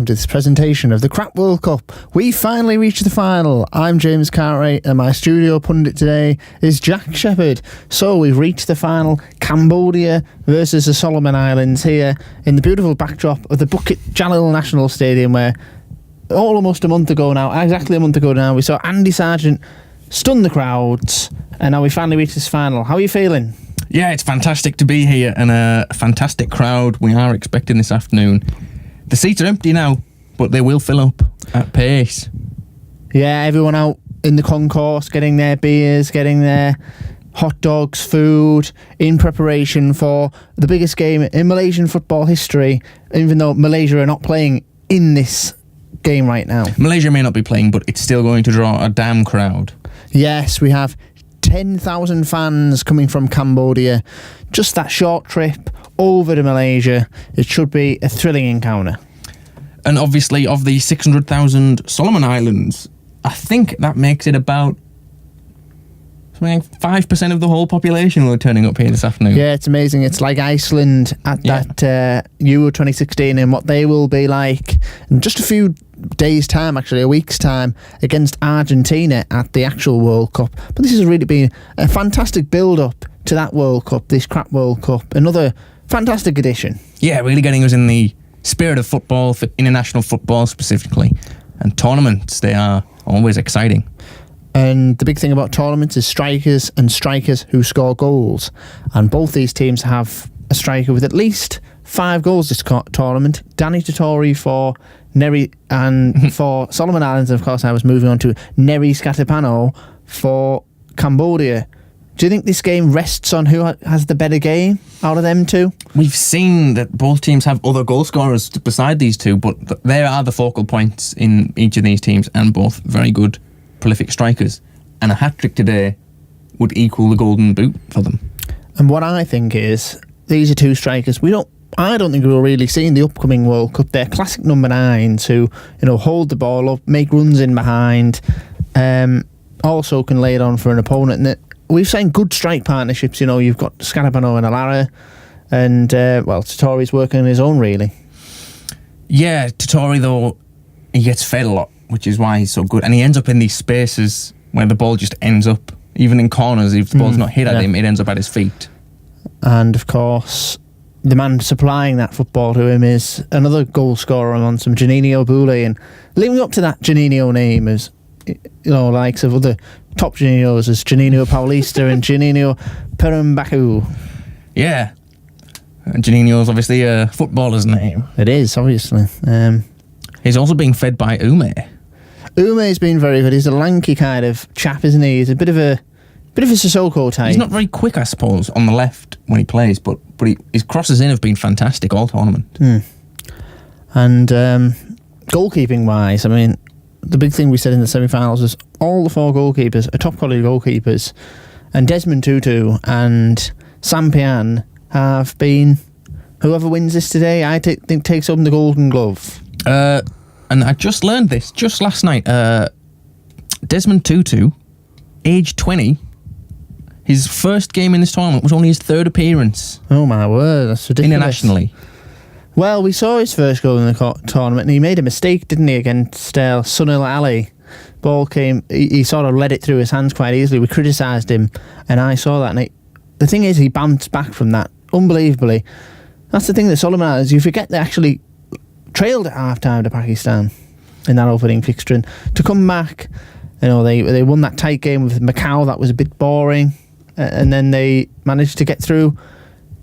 to this presentation of the Crap World Cup. We finally reached the final. I'm James Cartwright and my studio pundit today is Jack Shepherd. So we've reached the final. Cambodia versus the Solomon Islands here in the beautiful backdrop of the Bukit Jalil National Stadium, where almost a month ago now, exactly a month ago now, we saw Andy Sargent stun the crowds, and now we finally reached this final. How are you feeling? Yeah, it's fantastic to be here and a fantastic crowd we are expecting this afternoon. The seats are empty now, but they will fill up at pace. Yeah, everyone out in the concourse getting their beers, getting their hot dogs, food, in preparation for the biggest game in Malaysian football history, even though Malaysia are not playing in this game right now. Malaysia may not be playing, but it's still going to draw a damn crowd. Yes, we have 10,000 fans coming from Cambodia. Just that short trip over to Malaysia. It should be a thrilling encounter. And obviously, of the 600,000 Solomon Islands, I think that makes it about 5% of the whole population who are turning up here this afternoon. Yeah, it's amazing. It's like Iceland at that Euro 2016 and what they will be like in just a few days' time, actually, a week's time, against Argentina at the actual World Cup. But this has really been a fantastic build-up to that World Cup, this crap World Cup. Another fantastic edition. Yeah, really getting us in the spirit of football, for international football specifically. And tournaments, they are always exciting. And the big thing about tournaments is strikers and strikers who score goals. And both these teams have a striker with at least 5 goals this tournament. Danny Totori for Neri, and for Solomon Islands, of course, I was moving on to Neri Skatapano for Cambodia. Do you think this game rests on who has the better game out of them two? We've seen that both teams have other goal scorers beside these two, but there are the focal points in each of these teams, and both very good, prolific strikers. And a hat-trick today would equal the golden boot for them. And what I think is, these are two strikers I don't think we'll really see in the upcoming World Cup. They're classic number 9s who, hold the ball up, make runs in behind, also can lay it on for an opponent. And we've seen good strike partnerships. You've got Skatapano and Alara, and Totori's working on his own, really. Yeah, Totori, though, he gets fed a lot, which is why he's so good. And he ends up in these spaces where the ball just ends up, even in corners, if the ball's not hit at him, it ends up at his feet. And, of course, the man supplying that football to him is another goal scorer on some Janino Boule, and living up to that Janino name is, likes of other top Janinos as Janino Paulista and Janino Perumbaku. Yeah. Janino's obviously a footballer's name. It is, obviously. He's also being fed by Ume. Ume's been very good. He's a lanky kind of chap, isn't he? He's a bit of a Sissoko type. He's not very quick, I suppose, on the left when he plays, but his crosses in have been fantastic all tournament. And goalkeeping-wise, I mean, the big thing we said in the semi-finals is all the 4 goalkeepers are top-quality goalkeepers, and Desmond Tutu and Sam Pian have been, whoever wins this today, I think takes home the Golden Glove. And I just learned this just last night. Desmond Tutu, age 20, his first game in this tournament was only his 3rd appearance. Oh my word, that's ridiculous. Internationally. Well, we saw his first goal in the tournament, and he made a mistake, didn't he, against Sunil Ali. Ball came, he sort of let it through his hands quite easily. We criticised him, and I saw that. And the thing is, he bounced back from that unbelievably. That's the thing that Solomon Islands, you forget they actually trailed at half-time to Pakistan in that opening fixture. And to come back, they won that tight game with Macau. That was a bit boring. And then they managed to get through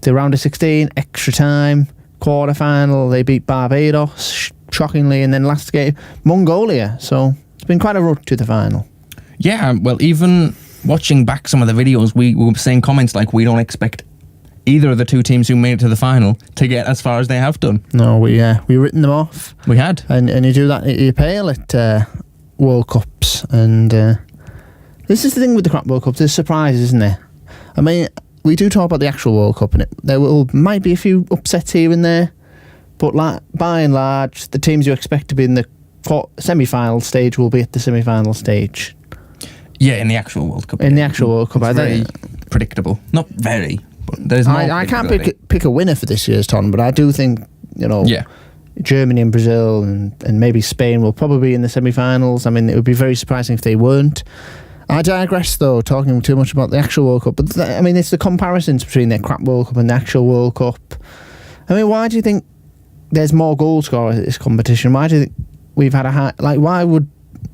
the round of 16, extra time, quarter-final. They beat Barbados, shockingly, and then last game, Mongolia. So it's been quite a road to the final. Yeah, well, even watching back some of the videos, we were saying comments like, we don't expect either of the two teams who made it to the final to get as far as they have done. No, we written them off. We had. And you do that at your pale at World Cups. And this is the thing with the crap World Cups. There's surprises, isn't there? I mean, we do talk about the actual World Cup, and there might be a few upsets here and there, but by and large, the teams you expect to be in the semi-final stage will be at the semi-final stage. Yeah, in the actual World Cup. In the actual World Cup. It's very predictable. Not very, but there's more. I can't pick a winner for this year's tournament, but I do think, Yeah. Germany and Brazil and maybe Spain will probably be in the semi-finals. I mean, it would be very surprising if they weren't. I digress, though, talking too much about the actual World Cup. But, I mean, it's the comparisons between their crap World Cup and the actual World Cup. I mean, why do you think there's more goal scorers at this competition? Why do you think we've had a high... Like, why would,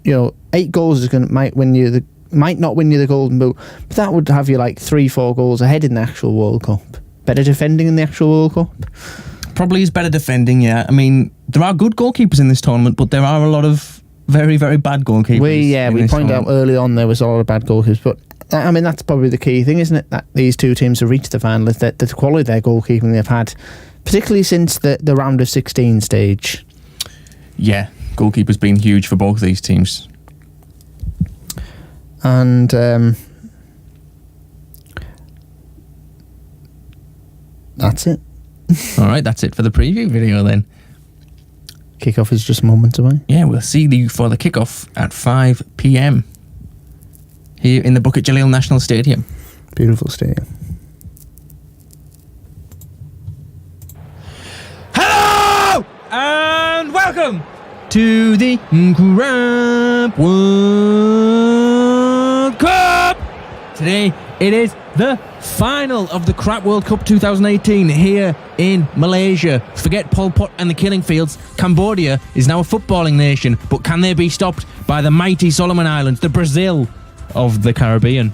8 goals might not win you the Golden Boot, but that would have you, 3-4 goals ahead in the actual World Cup. Better defending in the actual World Cup? Probably is better defending, yeah. I mean, there are good goalkeepers in this tournament, but there are a lot of very, very bad goalkeepers. We pointed out early on there was a lot of bad goalkeepers, but I mean that's probably the key thing, isn't it? That these two teams have reached the final is that the quality of their goalkeeping they've had, particularly since the round of 16 stage. Yeah, goalkeeper's been huge for both these teams. And that's it. All right, that's it for the preview video then. Kickoff is just moments away. Yeah, we'll see you for the kickoff at 5 p.m. here in the Bukit Jalil National Stadium. Beautiful stadium. Hello and welcome to the Crab World Cup. Today it is the final of the Crab World Cup 2018 here in Malaysia. Forget Pol Pot and the killing fields. Cambodia is now a footballing nation, but can they be stopped by the mighty Solomon Islands, the Brazil of the Caribbean?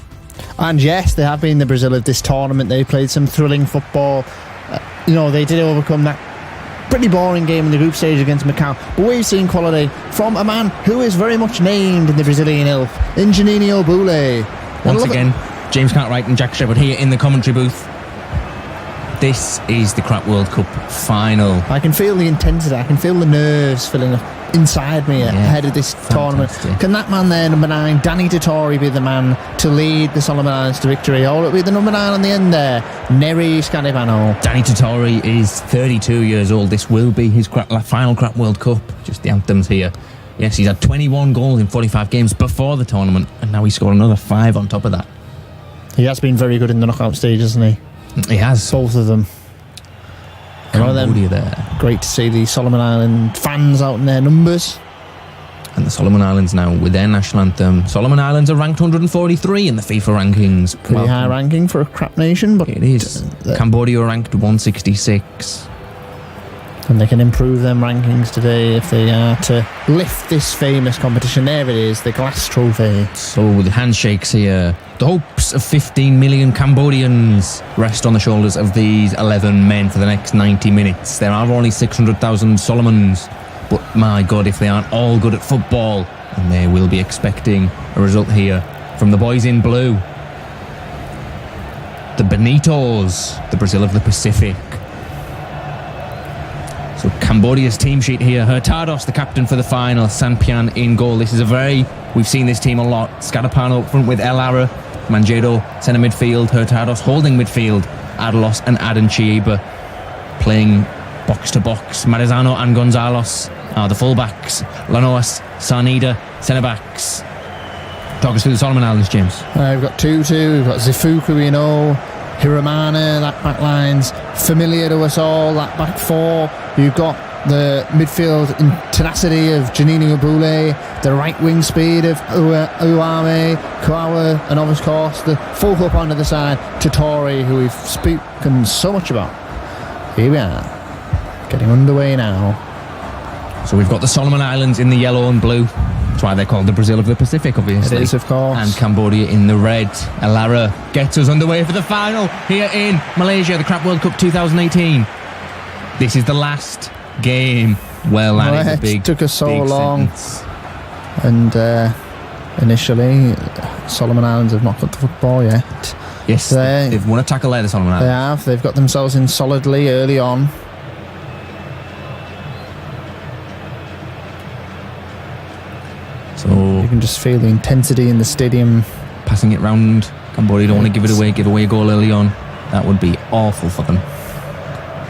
And yes, they have been the Brazil of this tournament. They played some thrilling football. They did overcome that pretty boring game in the group stage against Macau. But we've seen quality from a man who is very much named in the Brazilian ilk, Ingenio Bule. Once again, James Cartwright and Jack Shepherd here in the commentary booth. This is the Crap World Cup final. I can feel the intensity. I can feel the nerves filling up inside me ahead of this tournament. Can that man there, number 9, Danny Tottori, be the man to lead the Solomon Islands to victory? Or will it be the number 9 on the end there, Neri Scadivano? Danny Tottori is 32 years old. This will be his final Crap World Cup. Just the anthems here. Yes, he's had 21 goals in 45 games before the tournament, and now he's scored another 5 on top of that. He has been very good in the knockout stage, hasn't he? He has. Both of them. Cambodia there. Great to see the Solomon Island fans out in their numbers. And the Solomon Islands now with their national anthem. Solomon Islands are ranked 143 in the FIFA rankings. Pretty high ranking for a crap nation, but it is. Cambodia are ranked 166. And they can improve them rankings today if they are to lift this famous competition. There it is, the glass trophy. So the handshakes here. The hopes of 15 million Cambodians rest on the shoulders of these 11 men for the next 90 minutes. There are only 600,000 Solomons, but my God, if they aren't all good at football, and they will be expecting a result here from the boys in blue. The Bonitos, the Brazil of the Pacific. So Cambodia's team sheet here. Hurtados, the captain for the final. Sanpian in goal. This is we've seen this team a lot. Scadapano up front with El Ara. Manjedo, centre midfield. Hurtados holding midfield. Adalos and Adan Chieba playing box to box. Marizano and Gonzalez are the fullbacks. Lanoas, Sarnida, centre backs. Talk us through the Solomon Islands, James. We've got Tutu, we've got Zifuku, Hiramana, that back line's familiar to us all, that back 4. You've got the midfield tenacity of Janini Abule, the right wing speed of Uame, Kawawa, and of course the full up on the other side, Tottori, who we've spoken so much about. Here we are, getting underway now. So we've got the Solomon Islands in the yellow and blue. That's why they're called the Brazil of the Pacific, obviously. It is, of course. And Cambodia in the red. Elara gets us underway for the final here in Malaysia, the Crap World Cup 2018. This is the last game. Well, that is a big, it took us so long. Sentence. And initially, Solomon Islands have not got the football yet. Yes, they've won a tackle there, the Solomon Islands. They have. They've got themselves in solidly early on. So you can just feel the intensity in the stadium. Passing it round. Cambodia don't want to give away a goal early on. That would be awful for them.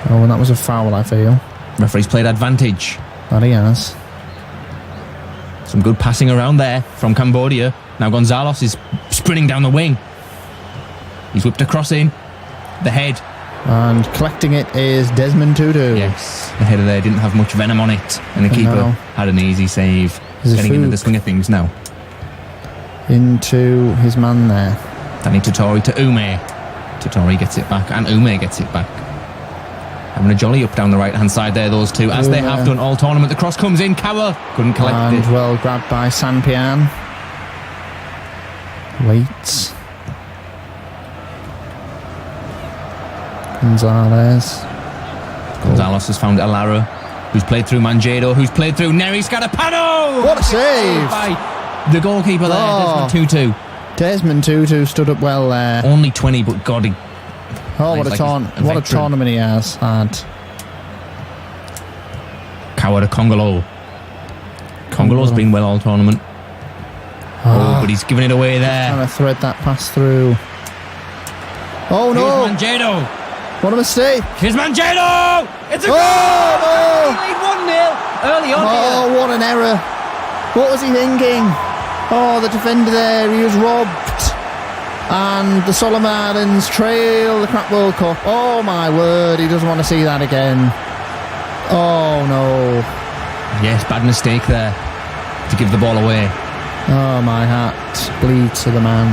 Oh, and that was a foul, I feel. Referee's played advantage. That he has. Some good passing around there from Cambodia. Now Gonzalez is sprinting down the wing. He's whipped a cross in. The head. And collecting it is Desmond Tutu. Yes, the header there didn't have much venom on it, and the keeper No. had an easy save. There's a Getting into the fluke. swing of things now. Into his man there. Danny Totori to Ume. Totori gets it back, and Ume gets it back. Having a jolly up down the right-hand side there, those two, as they have done all tournament. The cross comes in, Kawa couldn't collect And it. well grabbed by Sanpian. Waits. Gonzalez. Gonzalez has found Alara, who's played through Manjado, who's played through Neri Scatapano. What a save! By the goalkeeper there, Oh. Desmond Tutu. Desmond Tutu stood up well there. Only 20, but God, he Oh, what plays a like he's a what a veteran. tournament he has had. Kawa to Congolo. Congolo's been well all tournament. Oh, but he's giving it away there. Trying to thread that pass through. Oh no! Here's Manjado. What a mistake! Here's Manjado. It's a Oh goal. no! He lead 1-0 early on Oh, here. what an error! What was he thinking? Oh, the defender there, he was robbed. And the Solomon Islands trail the Crap World Cup. Oh my word, he doesn't want to see that again. Oh no. Yes, bad mistake there to give the ball away. Oh, my heart bleeds to the man.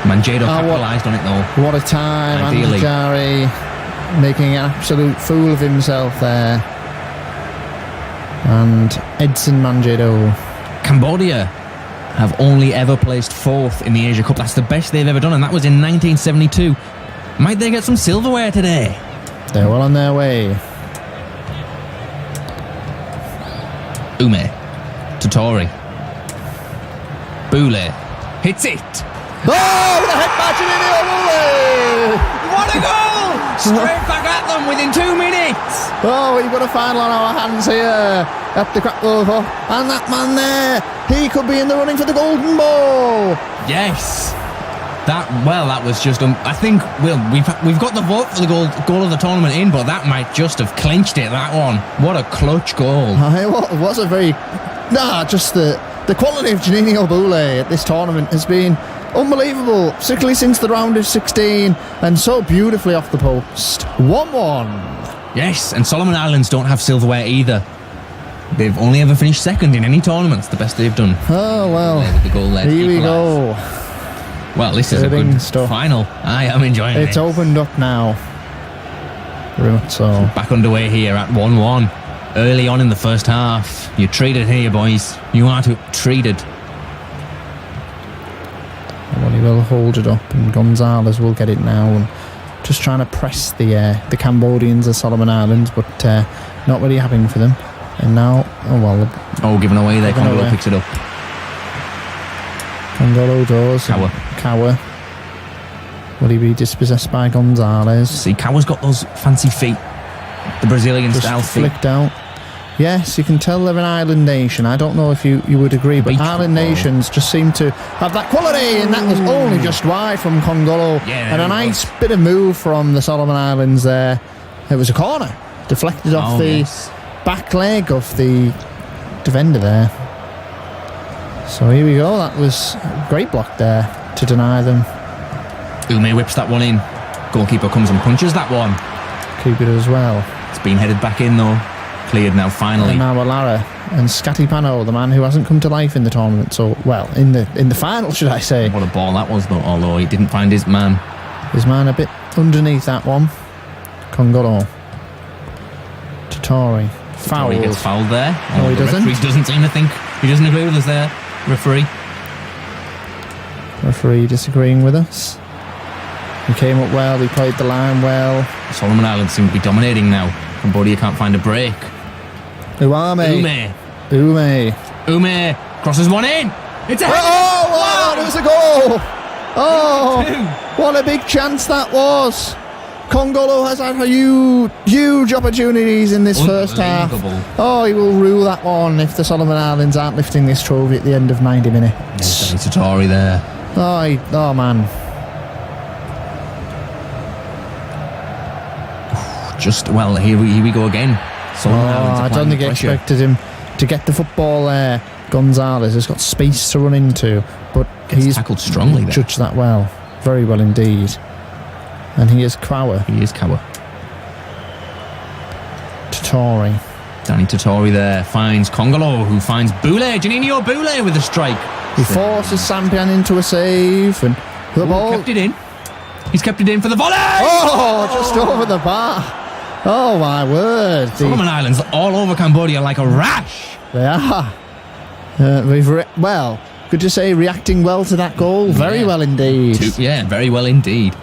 Manjado Oh, what- capitalised on it though. What a time, Ideally. Anjari making an absolute fool of himself there. And Edson Manjado. Cambodia have only ever placed fourth in the Asia Cup. That's the best they've ever done, and that was in 1972. Might they get some silverware today? They're well on their way. Ume, Totori, Boule, hits it. Oh, what a head match in What a goal! Straight back at them within 2 minutes. Oh, we've got a final on our hands here at the Crap World Cup. And that man there, he could be in the running for the Golden Ball. Yes. That was just. I think we've got the vote for the goal of the tournament in, but that might just have clinched it. That one. What a clutch goal! It was a very just the quality of Janine Boule at this tournament has been unbelievable, particularly since the round of 16, and so beautifully off the post. 1-1. Yes, and Solomon Islands don't have silverware either. They've only ever finished second in any tournaments. The best they've done. Oh well. With the goal there. Here we equalise. go. Well, this is a Thrilling good stuff. final. I am enjoying it. It's opened up now. Very much so. Back underway here at 1-1. Early on in the first half. You're treated here, boys. You are treated. Well, he will hold it up, and Gonzalez will get it now. And just trying to press the Cambodians, the Solomon Islands, but not really happening for them. And now, Given away there. Given Congolo away. picks it up. Congolo does. Kawa. Will he be dispossessed by Gonzalez? See, Kawa's got those fancy feet. The Brazilian Just style feet. flicked out. Yes, you can tell they're an island nation. I don't know if you would agree, but Beach island football. nations just seem to have that quality, and that was only just wide from Congolo. Yeah, And a it nice was. bit of move from the Solomon Islands there. It was a corner. Deflected off the Yes. back leg of the defender there. So here we go. That was a great block there to deny them. Ume whips that one in. Goalkeeper comes and punches that one. Keep it as well. It's been headed back in though. Cleared now finally. And now Alara and Scatipano, the man who hasn't come to life in the tournament. So, well, in the final, should I say. What a ball that was though, although he didn't find his man. His man a bit underneath that one. Congolo. Totori. Foul. He gets fouled there. No, he the doesn't. referee doesn't seem to think. He doesn't agree with us there. Referee. Referee disagreeing with us. He came up well, he played the line well. Solomon Islands seem to be dominating now. Cambodia can't find a break. Uame. Ume. Ume crosses one in. It's a header. Oh, wow, there was a goal. Oh, what a big chance that was. Congolo has had huge opportunities in this first half. Unbelievable. Oh, he will rule that one if the Solomon Islands aren't lifting this trophy at the end of 90 minutes. There's Danny Totori there. Oh man. Here we go again. Solomon Islands I applying don't think the he pressure. expected him to get the football there. Gonzalez has got space to run into, but Gets he's tackled strongly there. judged that well. Very well indeed. And he is Kawa. He is Kawa. Totori. Danny Totori there finds Congolo, who finds Boulay. Juninho Boulay with a strike. He forces Sampian into a save, and the ball kept it in. He's kept it in for the volley. Oh, just over the bar. Oh my word! Solomon Islands all over Cambodia like a rash. They are. Well, could you say reacting well to that goal? Very well indeed. Very well indeed.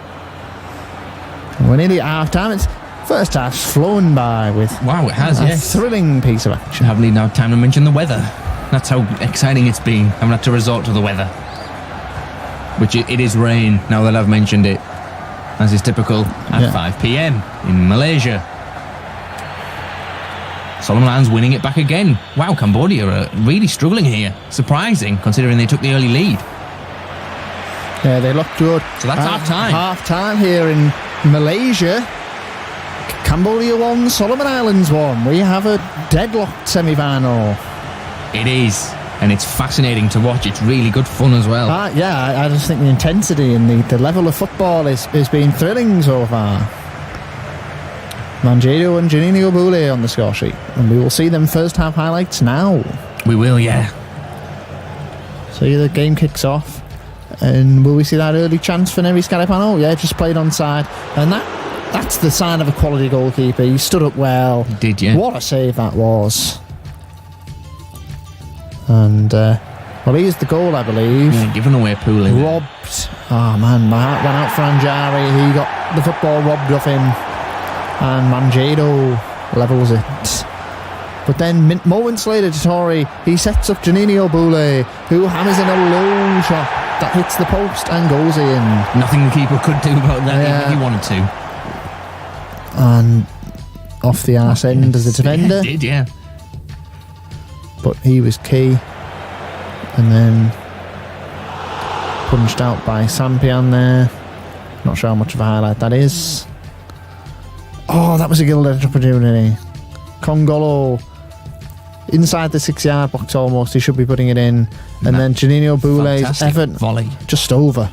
We're nearly at half time. It's first half's flown by with it has, yes. Thrilling piece of action. I haven't even had time to mention the weather. That's how exciting it's been. I haven't had to resort to the weather. Which it is rain, now that I've mentioned it. As is typical at 5 p.m. in Malaysia. Solomon Islands winning it back again. Wow, Cambodia are really struggling here. Surprising, considering they took the early lead. Yeah, they look good. So that's half time. Half time here in Malaysia. Cambodia won, Solomon Islands won. We have a deadlocked semi-final. It is, and it's fascinating to watch. It's really good fun as well. I just think the intensity and the level of football is been thrilling so far. Manjado and Juninho Boulay on the score sheet, and we will see them first half highlights now. We will, yeah. So the game kicks off, and will we see that early chance for Nery Scarapano? Yeah, just played onside, and that's the sign of a quality goalkeeper. He stood up well. He did, yeah. What a save that was. And, here's the goal, I believe. Yeah, giving away Pooley. Robbed. Oh, man, my heart went out for Anjari. He got the football robbed off him. And Manjado levels it. But then, moments later, Totori, he sets up Juninho Boulay, who hammers in a low shot that hits the post and goes in. Nothing the keeper could do about that, even if he wanted to. And off the arse end as the defender. Yeah, he did, yeah. But he was key. And then punched out by Sampian there. Not sure how much of a highlight that is. Oh, that was a gilded opportunity. Congolo inside the 6-yard box almost. He should be putting it in. And then Juninho Boulay's effort volley. Just over.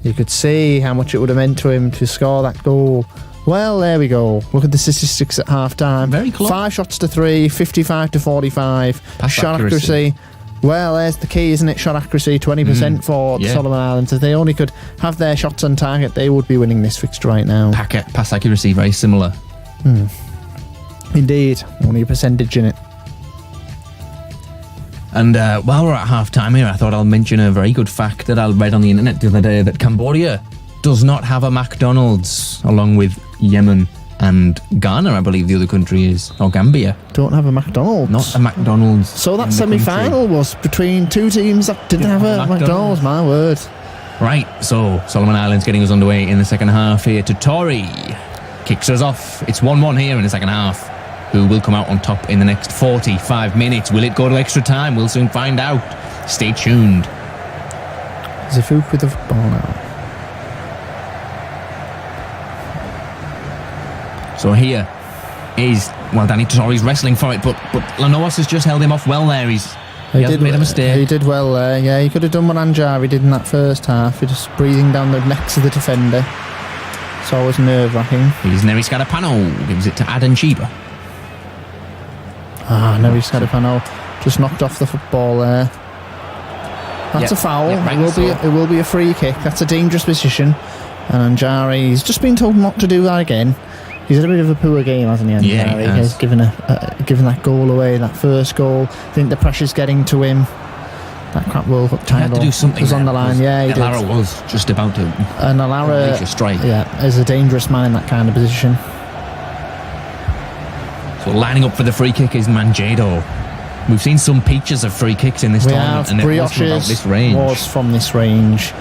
You could see how much it would have meant to him to score that goal. Well, there we go. Look at the statistics at half time. Very close. 5 shots to 3, 55 to 45. Pass shot accuracy. Well, there's the key, isn't it? Shot accuracy, 20% for the Solomon Islands. If they only could have their shots on target, they would be winning this fixture right now. Pass accuracy, very similar. Indeed. Only a percentage in it. And while we're at half time here, I thought I'll mention a very good fact that I read on the internet the other day, that Cambodia does not have a McDonald's, along with Yemen and Ghana, I believe the other country is, or Gambia. Don't have a McDonald's. Not a McDonald's. So that semi-final was between two teams that didn't have a McDonald's, my word. Right, so Solomon Islands getting us underway in the second half here. Totori kicks us off. It's 1-1 here in the second half. Who will come out on top in the next 45 minutes? Will it go to extra time? We'll soon find out. Stay tuned. Zafuk with the football now. So here is, Danny Totori's wrestling for it, but Lanoas has just held him off well there. He hasn't made a mistake. He did well there, yeah. He could have done what Anjari did in that first half. He just breathing down the necks of the defender. It's always nerve-wracking. Here's Nery Scarapano, gives it to Adan Chiba. Nery Scarapano just knocked off the football there. That's a foul. It will be a free kick. That's a dangerous position. And Anjari, he's just been told not to do that again. He's had a bit of a poor game, hasn't he, Anjari? Yeah, he has. He's given that goal away, that first goal. I think the pressure's getting to him. That crap World Cup title had to do something was on the line. Yeah, he did. Alara was just about to unleash a strike. Yeah, is a dangerous man in that kind of position. So lining up for the free kick is Manjado. We've seen some peaches of free kicks in this tournament, and it was from about this range. Was from this range.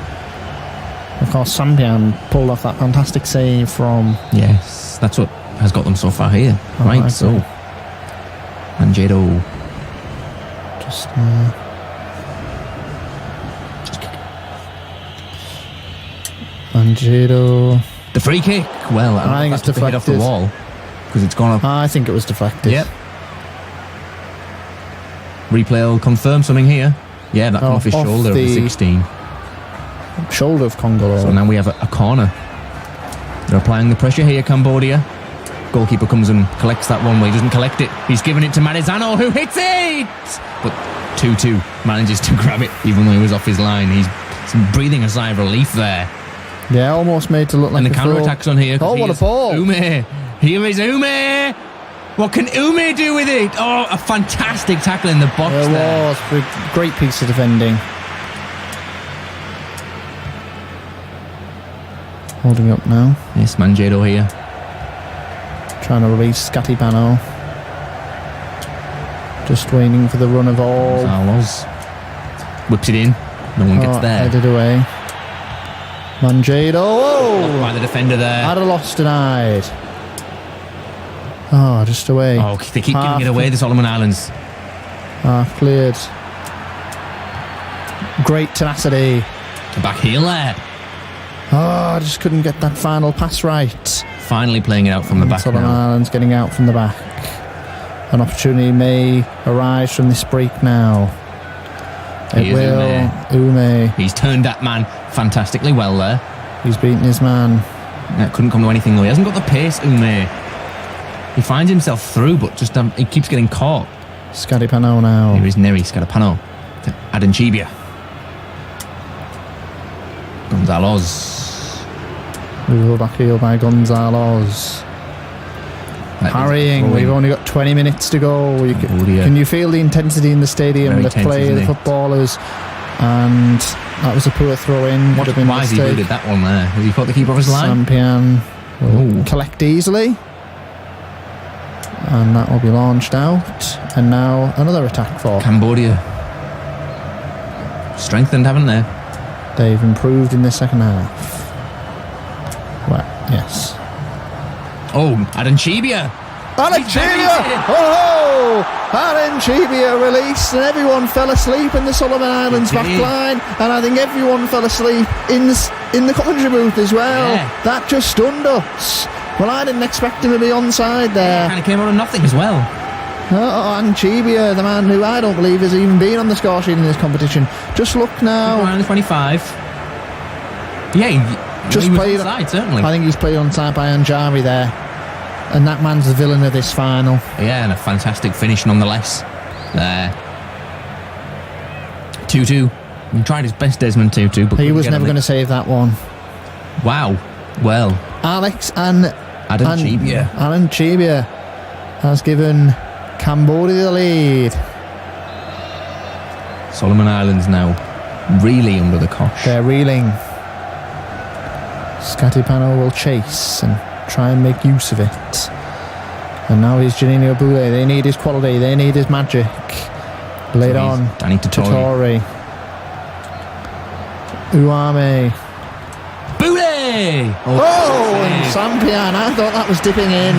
Of course, Sampian pulled off that fantastic save from... Yes, that's what has got them so far here. Right, so... Manjado. Just Manjado. The free kick. Well, I think it's deflected off the wall because it's gone up. I think it was deflected. Yep. Replay will confirm something here. Yeah, that come off his shoulder of the 16. Shoulder of Congolo. So now we have a corner. They're applying the pressure here, Cambodia. Goalkeeper comes and collects that one way. He doesn't collect it. He's given it to Marizano, who hits it! But 2-2 manages to grab it, even though he was off his line. He's breathing a sigh of relief there. Yeah, almost made to look like and the counter-attack's on here. Oh, what a ball. Ume. Here is Ume. What can Ume do with it? Oh, a fantastic tackle in the box there. It was. Great piece of defending. Holding up now. Yes, Manjado here. Trying to release Scatipano. Just waiting for the run of all. Gonzalez whips it in. No one gets there. Headed away. Manjado. Oh! By the defender there. Had a loss denied. Oh, just away. Oh, they keep giving it away, the Solomon Islands. Half cleared. Great tenacity. The back heel there. Oh, I just couldn't get that final pass right. Finally playing it out from the back Solomon now. Islands getting out from the back. An opportunity may arise from this break now. It will. Ume. He's turned that man fantastically well there. He's beaten his man. That couldn't come to anything though. He hasn't got the pace, Ume. He finds himself through, but just he keeps getting caught. Scatipano now. Here is Neri Scatipano to Adenchibia. Gonzalez. Moved back heel by Gonzalez. Harrying. We've only got 20 minutes to go. Can you feel the intensity in the stadium? Very the tense, play of the footballers. And that was a poor throw in. Why has he booted that one there? Has he caught the keeper off his line? Sampian will collect easily. And that will be launched out. And now another attack for Cambodia. Strengthened, haven't they? They've improved in the second half. Well, yes. Oh, Adenchibia. Adenchibia! Oh! Adenchibia released and everyone fell asleep in the Solomon Islands back line. And I think everyone fell asleep in the commentary booth as well. Yeah. That just stunned us. Well, I didn't expect him to be onside there. Kind of came out of nothing as well. Oh, Adenchibia, the man who I don't believe has even been on the score sheet in this competition. Just look now. Around the 25. Yeah, he was onside, certainly. I think he's played onside by Anjari there. And that man's the villain of this final. Yeah, and a fantastic finish nonetheless. There. 2-2. He tried his best, Desmond 2-2, but he was never going to save that one. Wow. Well. Alex and Adenchibia has given Cambodia the lead. Solomon Islands now really under the cosh. They're reeling. Scatipano will chase and try and make use of it. And now he's Janino Bule. They need his quality. They need his magic. Laid on. Danny Totori. Uame. Bule! Oh, and Sampian. I thought that was dipping in.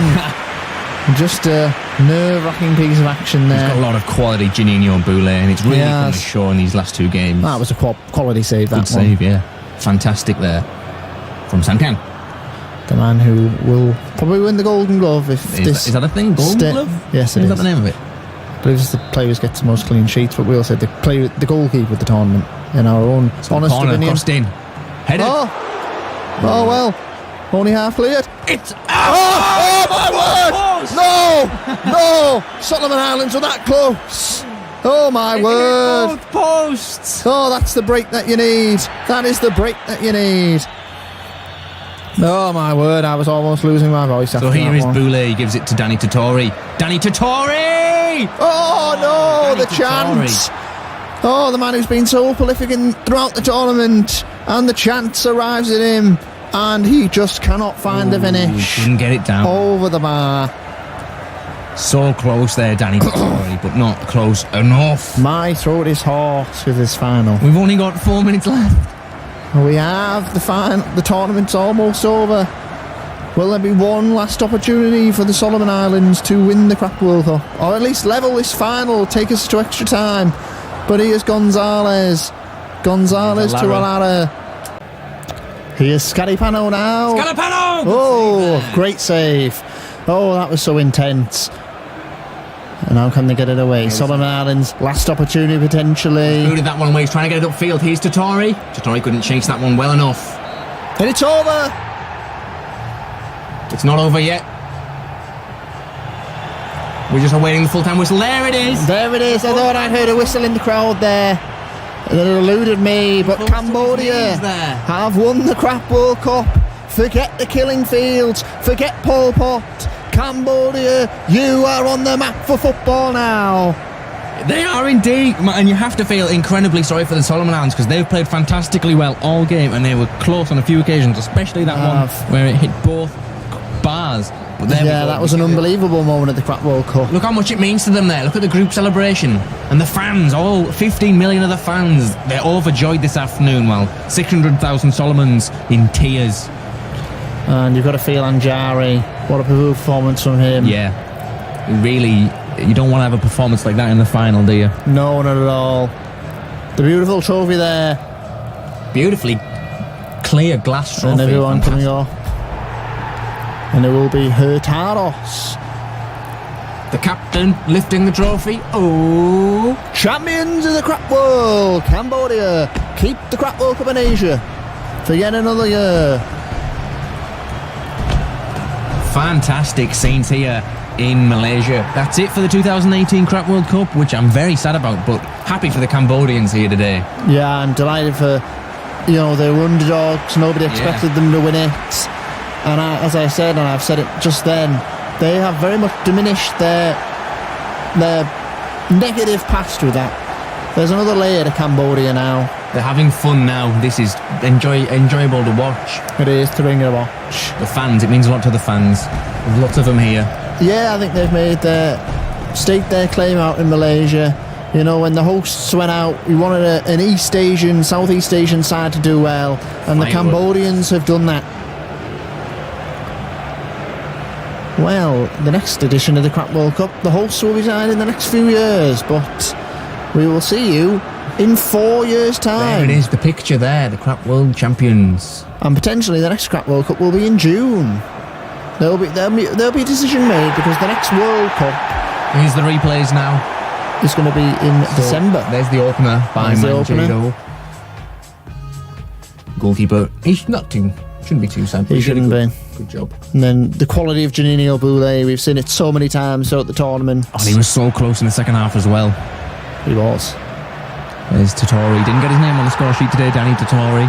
Just a nerve-wracking piece of action there. He's got a lot of quality, Janino Bule, and it's really come to show in these last two games. That was a quality save, that one. Good save, yeah. Fantastic there. From Sampian. The man who will probably win the Golden Glove if is that a thing? Golden Glove? Yes, it is. Is that the name of it? I believe it's the player who gets the most clean sheets, but we also said the goalkeeper of the tournament in our own honest opinion. Crossed in. Headed. Oh well. Only half cleared. It's oh my word! No! Solomon Islands were that close. Oh my word! Both posts. Oh, that's the break that you need. That is the break that you need. Oh my word, I was almost losing my voice after that. So here is Bule, he gives it to Danny Totori. Danny Totori! Oh no, the chance! Oh, the man who's been so prolific throughout the tournament, and the chance arrives at him, and he just cannot find the finish. He couldn't get it down. Over the bar. So close there, Danny Totori, but not close enough. My throat is hoarse with this final. We've only got 4 minutes left. We have the tournament's almost over. Will there be one last opportunity for the Solomon Islands to win the Crap World Cup? Or at least level this final, take us to extra time. But here's Gonzalez. Gonzalez to Alara. Here's Scatipano now. Scatipano! Oh, great save. Oh, that was so intense. And how can they get it away? Solomon Islands, last opportunity potentially. Booted that one away, he's trying to get it upfield. Here's Totori. Totori couldn't chase that one well enough. And it's over. It's not over yet. We're just awaiting the full-time whistle. There it is. There it is. I thought I'd heard a whistle in the crowd there. That eluded me, but Cambodia have won the Crap World Cup. Forget the killing fields. Forget Pol Pot. Cambodia, you are on the map for football now. They are indeed, and you have to feel incredibly sorry for the Solomon Islands because they've played fantastically well all game, and they were close on a few occasions, especially that one where it hit both bars. But that was an unbelievable moment at the Crap World Cup. Look how much it means to them there. Look at the group celebration and the fans. All 15 million of the fans. They're overjoyed this afternoon. Well, 600,000 Solomons in tears. And you've got to feel Anjari. What a performance from him. Yeah, really. You don't want to have a performance like that in the final, do you? No, not at all. The beautiful trophy there. Beautifully clear glass trophy. And everyone coming off. And it will be Hurtados. The captain lifting the trophy. Oh! Champions of the Crap World, Cambodia. Keep the Crap World Cup in Asia for yet another year. Fantastic scenes here in Malaysia. That's it for the 2018 Crap World Cup, which I'm very sad about, but happy for the Cambodians here today. Yeah, I'm delighted for, they were underdogs. Nobody expected them to win it. And as I said, and I've said it just then, they have very much diminished their negative past with that. There's another layer to Cambodia now. They're having fun now. This is enjoyable to watch. It is to bring a watch. The fans, it means a lot to the fans. There's lots of them here. Yeah, I think they've staked their claim out in Malaysia. When the hosts went out, we wanted an Southeast Asian side to do well, and the Cambodians have done that. Well, the next edition of the Crap World Cup, the hosts will be decided in the next few years, but we will see you in 4 years' time. There it is, the picture there, the Crap World Champions. And potentially the next Crap World Cup will be in June. There'll be a decision made because the next World Cup. Here's the replays now. It's going to be in December. There's the opener by Manjito. Goalkeeper. Shouldn't be too sad. He shouldn't be. Good job. And then the quality of Janine Obule, we've seen it so many times throughout the tournament. And he was so close in the second half as well. He was. There's Tatori. Didn't get his name on the score sheet today, Danny Tatori.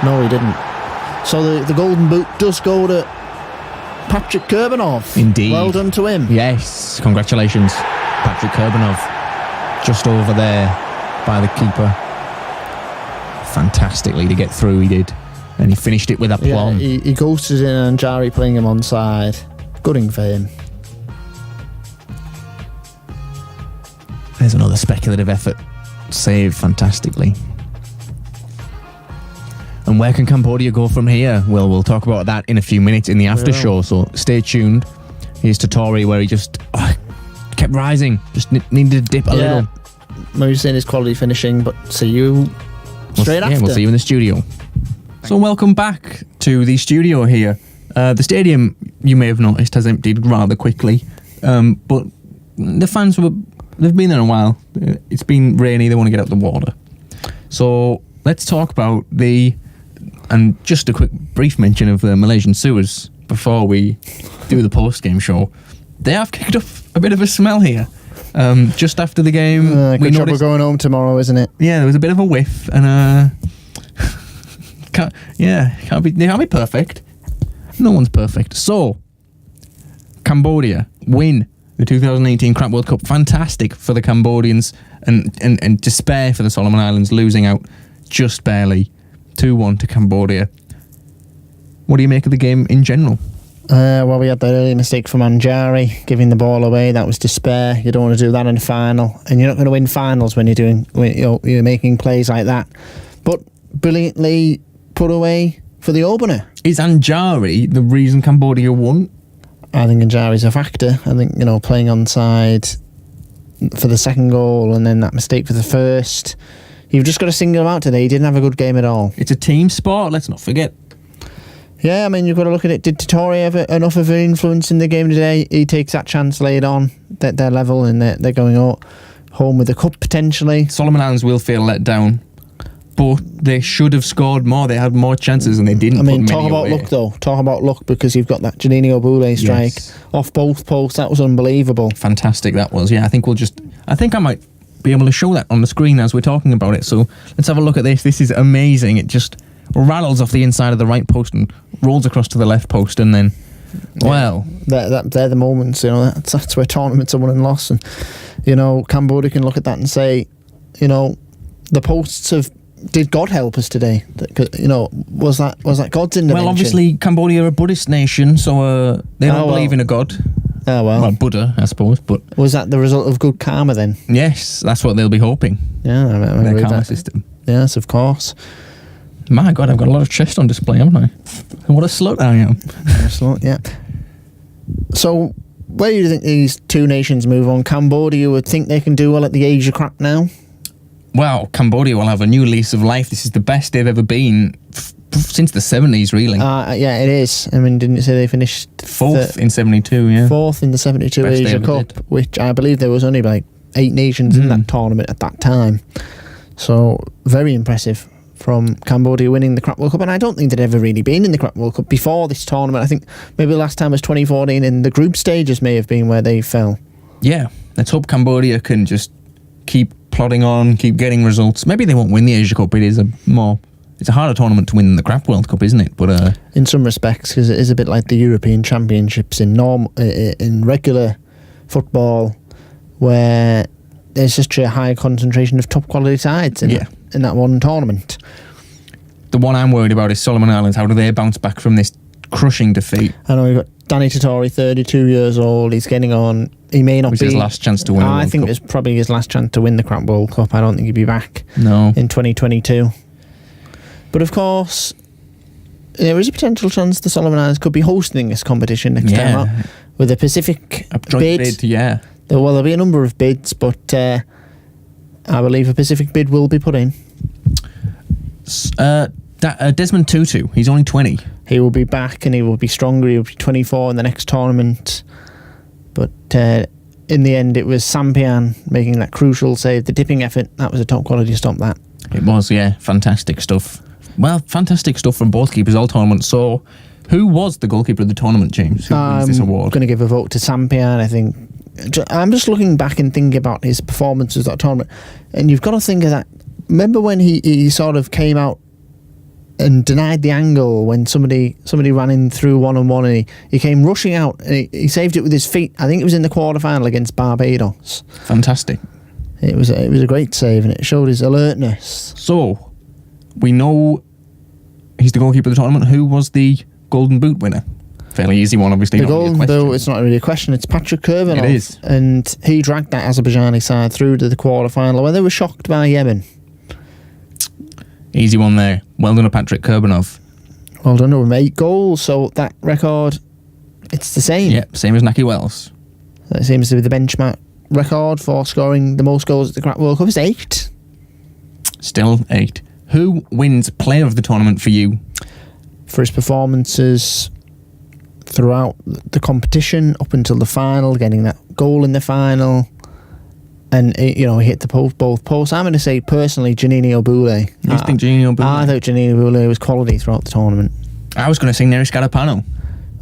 No, he didn't. So the golden boot does go to Patrick Kurbanov. Indeed. Well done to him. Yes, congratulations, Patrick Kurbanov. Just over there by the keeper. Fantastically to get through, he did. And he finished it with aplomb. Yeah, he ghosted in and Jari playing him onside. Gooding for him. There's another speculative effort. Saved fantastically. And where can Cambodia go from here? Well, we'll talk about that in a few minutes in the after show, so stay tuned. Here's Tatori where he just kept rising. Just needed to dip a little. Maybe saying his quality finishing, but see you straight after. We'll see you in the studio. So welcome back to the studio here. The stadium, you may have noticed, has emptied rather quickly. But the fans, they've been there a while. It's been rainy, they want to get out the water. So let's talk about and just a quick brief mention of the Malaysian sewers before we do the post-game show. They have kicked up a bit of a smell here. Just after the game, good job we're going home tomorrow, isn't it? Yeah, there was a bit of a whiff, and they can't be perfect. No one's perfect. So, Cambodia win the 2018 Crap World Cup. Fantastic for the Cambodians, and despair for the Solomon Islands, losing out just barely 2-1 to Cambodia. What do you make of the game in general? Well, we had that early mistake from Anjari, giving the ball away. That was despair. You don't want to do that in a final, and you're not going to win finals when you're making plays like that. But brilliantly put away for the opener. Is Anjari the reason Cambodia won? I think Anjari's a factor. I think, playing onside for the second goal and then that mistake for the first. You've just got to single him out today. He didn't have a good game at all. It's a team sport, let's not forget. Yeah, I mean, you've got to look at it. Did Tatori have enough of an influence in the game today? He takes that chance late on. They're level and they're going home with the cup potentially. Solomon Islands will feel let down. but they should have scored more. They had more chances and they didn't. I mean, put talk many about away. luck though. Talk about luck, because you've got that Janine Obule strike off both posts. That was unbelievable. Fantastic that was. Yeah, I think I might be able to show that on the screen as we're talking about it. So let's have a look at this. This is amazing. It just rattles off the inside of the right post and rolls across to the left post, and then, well, they're the moments. You know, that's where tournaments are won and lost. And you know, Cambodia can look at that and say, you know, the posts have. Did God help us today? You know, was that God's intervention? Well, obviously Cambodia are a Buddhist nation, so they don't believe in a God. Oh well, Buddha, I suppose. But was that the result of good karma then? Yes, that's what they'll be hoping. Yeah, I their read karma that. system. Yes, of course. My God, I've got a lot of chest on display, haven't I? What a slut I am. Slut, yeah. So, where do you think these two nations move on? Cambodia would think they can do well at the Asia Cup now. Well, Cambodia will have a new lease of life. This is the best they've ever been since the 70s, really. Yeah, it is. I mean, didn't you say they finished fourth in 72, yeah. Fourth in the 72 Best they Asia ever Cup, did. which I believe there was only like 8 nations in that tournament at that time. So, very impressive from Cambodia winning the Crap World Cup. And I don't think they'd ever really been in the Crap World Cup before this tournament. I think maybe the last time was 2014, and the group stages may have been where they fell. Yeah, let's hope Cambodia can just keep plodding on, keep getting results. Maybe they won't win the Asia Cup. It's a harder tournament to win than the Crap World Cup, isn't it? But in some respects, because it is a bit like the European Championships in regular football, where there's just a high concentration of top quality sides in that one tournament. The one I'm worried about is Solomon Islands. How do they bounce back from this crushing defeat? I know we've got Danny Tottori, 32 years old. He's getting on. He may not It was be his last chance to win. I think it's probably his last chance to win the Crap World Cup. I don't think he'd be back in 2022. But of course, there is a potential chance the Solomon Islands could be hosting this competition next time out with a Pacific bid. Yeah. Well, there'll be a number of bids, but I believe a Pacific bid will be put in. Desmond Tutu, he's only 20. He will be back and he will be stronger. He will be 24 in the next tournament. But in the end, it was Sampian making that crucial save. The dipping effort, that was a top quality stop, that. It was, yeah. Fantastic stuff. Well, fantastic stuff from both keepers all tournament. So, who was the goalkeeper of the tournament, James? Who wins this award? I'm going to give a vote to Sampian, I think. I'm just looking back and thinking about his performances at that tournament. And you've got to think of that. Remember when he sort of came out and denied the angle when somebody ran in through one-on-one, and he came rushing out and he saved it with his feet. I think it was in the quarter-final against Barbados. Fantastic. It was a great save, and it showed his alertness. So, we know he's the goalkeeper of the tournament. Who was the Golden Boot winner? Fairly easy one, obviously. The Golden Boot, it's not really a question. It's Patrick Kurbanov. It is. And he dragged that Azerbaijani side through to the quarter-final, where they were shocked by Yemen. Easy one there. Well done to Patrick Kurbanov. Well done to him. 8 goals, so that record, it's the same. Yep, same as Naki Wells. That seems to be the benchmark record for scoring the most goals at the Crap World Cup. Is 8. Still 8. Who wins player of the tournament for you? For his performances throughout the competition up until the final, getting that goal in the final, and he hit both posts. I'm going to say personally Janine Obule. You think Janine Obule? I thought Janine Obule was quality throughout the tournament. I was going to say Neri Scarapano.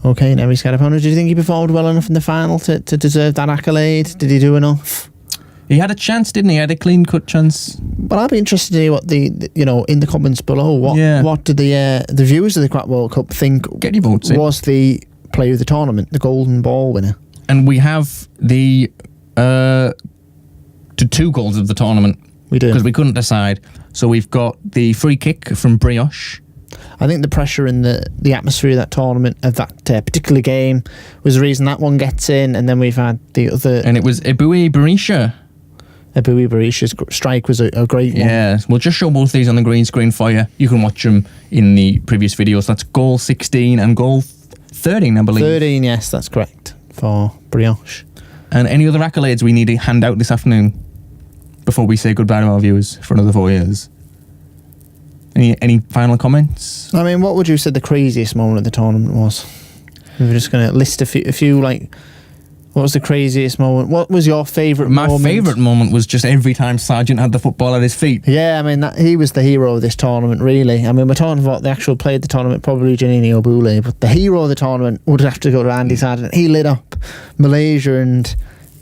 Okay, Neri Scarapano. Do you think he performed well enough in the final to deserve that accolade? Did he do enough? He had a chance, didn't he? He had a clean-cut chance. But I'd be interested to hear what in the comments below, what did the viewers of the Crap World Cup think Get your votes was the player of the tournament, the Golden Ball winner? And we have the 2 goals of the tournament. We do. Because we couldn't decide. So we've got the free kick from Brioche. I think the pressure in the atmosphere of that tournament, of that particular game, was the reason that one gets in. And then we've had the other... And it was Eboué Berisha. Eboué Berisha's strike was a great one. Yeah, we'll just show both these on the green screen for you. You can watch them in the previous videos. That's goal 16 and goal 13, I believe. 13, yes, that's correct, for Brioche. And any other accolades we need to hand out this afternoon before we say goodbye to our viewers for another 4 years? Any final comments? I mean, what would you say the craziest moment of the tournament was? We were just going to list a few like What was the craziest moment? What was your favourite My moment? favourite moment was just every time Sargent had the football at his feet. Yeah, I mean, he was the hero of this tournament, really. I mean, we're talking about the actual player of the tournament, probably Janini Obule, but the hero of the tournament would have to go to Andy Sargent. He lit up Malaysia, and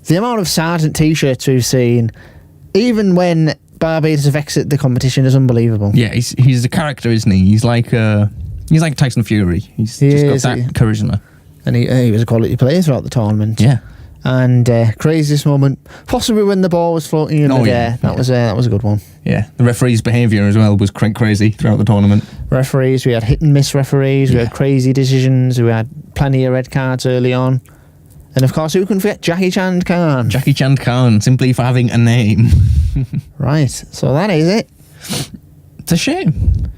the amount of Sargent t-shirts we've seen, even when Barbados have exited the competition, is unbelievable. Yeah, he's a character, isn't he? He's like Tyson Fury. He's He just is, got that charisma. And he was a quality player throughout the tournament. Yeah. And craziest moment, possibly when the ball was floating in the air. That was a good one. Yeah, the referee's behaviour as well was crazy throughout the tournament. Referees, we had hit and miss referees, we had crazy decisions, we had plenty of red cards early on. And of course, who can forget Jackie Chand Khan? Jackie Chand Khan, simply for having a name. Right, so that is it. It's a shame.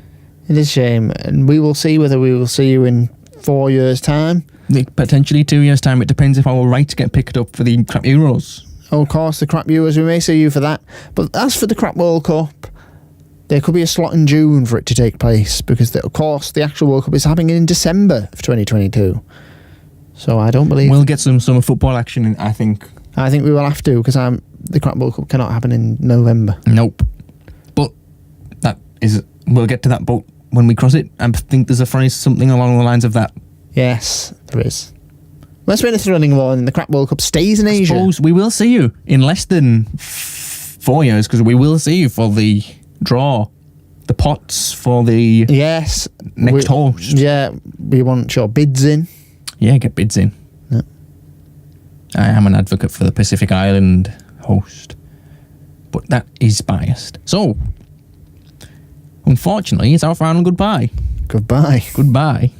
It is a shame. And we will see whether we will see you in 4 years' time. Potentially 2 years' time. It depends if our rights get picked up for the crap Euros. Oh, of course, the crap Euros, we may see you for that. But as for the crap World Cup, there could be a slot in June for it to take place, because, of course, the actual World Cup is happening in December of 2022. So I don't believe... We'll get some summer football action, in, I think. I think we will have to, because the crap World Cup cannot happen in November. Nope. But we'll get to that boat when we cross it. I think there's a phrase, something along the lines of that. Yes, there is. Let's win a thrilling one. The crap World Cup stays in Asia. Suppose we will see you in less than 4 years, because we will see you for the draw, the pots for the next host. Yeah, we want your bids in. Yeah, get bids in. Yeah. I am an advocate for the Pacific Island host, but that is biased. So, unfortunately, it's our final goodbye. Goodbye. Goodbye.